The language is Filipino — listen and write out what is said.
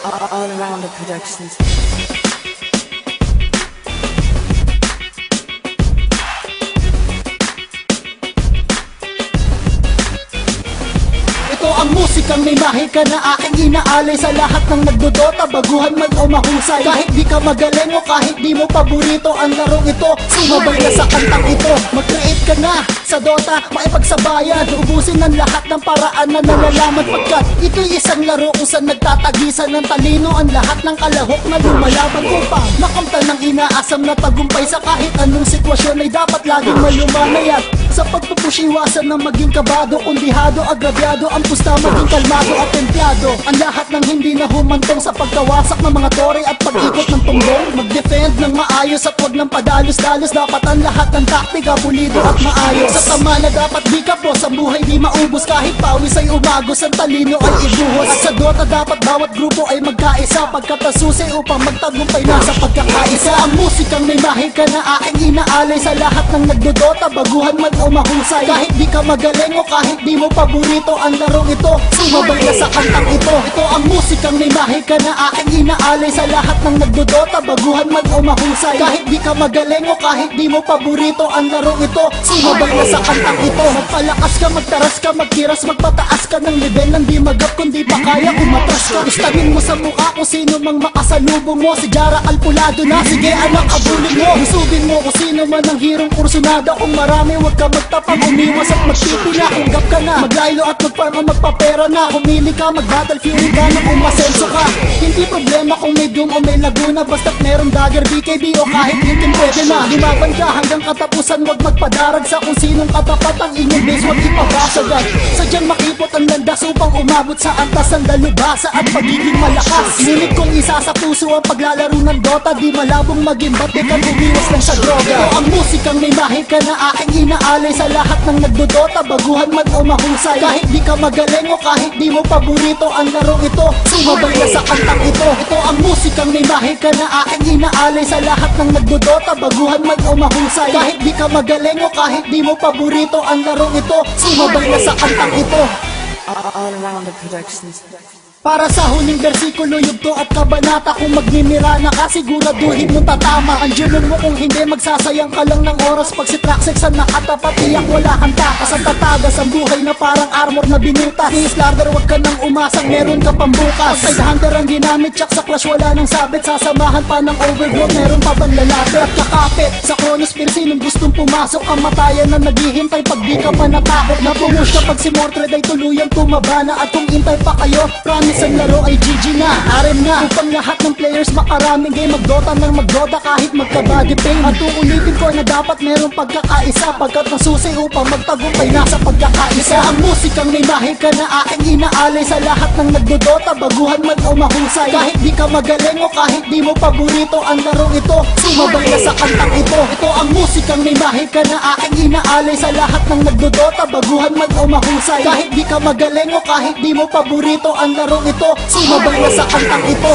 All around the productions. Ito ang musikang may mahika na aking inaalay sa lahat ng nagdodota, baguhan man o mahusay. Kahit di ka magaling o kahit di mo paborito ang larong ito, sumabay na sa kantang ito. Mag-create ka na sa Dota, maipagsabayan, ubusin ng lahat ng paraan na nalalaman. Pagkat ito'y isang laro kung saan nagtatagisan ng talino ang lahat ng kalahok na lumalaban upang makamtan ng inaasam na tagumpay sa kahit anong sitwasyon ay dapat laging malumanay. At sa pagpupusiwasan na maging kabado, kundihado, agrabyado, ang pusta maging kalmado at templado. Ang lahat ng hindi na humantong sa pagkawasak ng mga tore at pag-ikot ng tunggong, mag-defend ng maayos at huwag ng padalos-dalos. Dapat ang lahat ng taktika pulido at maayos. Sa tama na dapat di kapos, ang buhay di maubos. Kahit pawis ay umagos, ang talino ay ibuhos. At sa Dota dapat bawat grupo ay magkaisa, pagkat ang susi upang magtagumpay na sa pagkakaisa. Ang musikang may mahika na aking inaalay sa lahat ng nagdodota, baguhan man o mahusay. Kahit di ka magaling o kahit di mo paborito ang larong ito, sumabay na sa kantang ito. Ito ang musikang may mahika na aking inaalay sa lahat ng nagdodota, baguhan man o mahusay. Kahit di ka magaling o kahit di mo paborito ang larong ito, sumabay na sa kantang ito. Magpalakas ka, magtaras ka, magkiras, magpataas ka ng level ng di magap kundi pa kaya umatras ka. Gustahin mo sa mukha kung sino mang makasalubong mo. Si Jara Alpulado na, sige anak abulin mo. Usubin mo kung sino man ang hirong kursunada. Kung marami wag ka magtapang, umiwas at magpipila. Hunggap ka na, maglaylo at magfarm o magpapera na. Humili ka, mag-battle fury ka na kung masenso ka. Hindi problema kung may Doom o may Laguna, basta't merong Dagger, BKB o kahit Linkin pwede na. Lumaban ka hanggang katapusan, wag magpadarag sa kung sinong katapat. Ang inyong base wag ipabasagad. Sadyang makipot ang landas upang umabot sa antas ng dalubhasa at pagiging malakas. Ngunit kung isa sa puso ang paglalaro ng Dota, di malabong maging batikan, umiwas lang sa droga. Ito ang musikang may mahika na aking inaalay sa lahat ng nagdodota, baguhan man o mahusay. Kahit di ka magaling o kahit di mo paborito ang larong ito, sumabay na sa kantang ito. Ito ang musikang may mahika na aking inaalay sa lahat ng nagdodota, baguhan man o mahusay. Kahit di ka magaling o kahit di mo paborito ang larong ito, sumabay na sa kantang ito. All around the productions. Para sa huling bersikulo, yugto at kabanata, kung magmimira na ka, siguraduhin mo tatama. Ang junong mo kung hindi, magsasayang ka lang ng oras. Pag si Traxxas ang nakatapat, iyak wala kang takas. Ang tatagas ang buhay na parang armor na binutas. Ni Slardar, wag ka nang umasang, meron ka pambukas. Side hunter ang ginamit, tsak sa clash wala nang sabit. Sasamahan pa ng overgrowth, meron pa bang lalapit at kakapit. Sa Chronosphere, sinong gustong pumasok, ang matayan na naghihintay pag di ka pa natakot. Napumush ka pag si Mordred ay tuluyang tumaba na. At kung intay pa kayo, isang laro ay GG na, RM na. Upang lahat ng players makaraming game, magdota ng magdota kahit magka-body pain. At uulitin ko na dapat merong pagkakaisa, pagkat nasusi upang magtagumpay na sa pagkakaisa. Ang musikang may mahika na aking inaalay sa lahat ng nagdodota, baguhan man o mahusay. Kahit di ka magaling o kahit di mo paborito ang larong ito, sumabay na sa kantang ito. Ito ang musikang may mahika na aking inaalay sa lahat ng nagdodota, baguhan man o mahusay. Kahit di ka magaling o kahit di mo paborito ang larong ito, sumabay na sa kantang ito.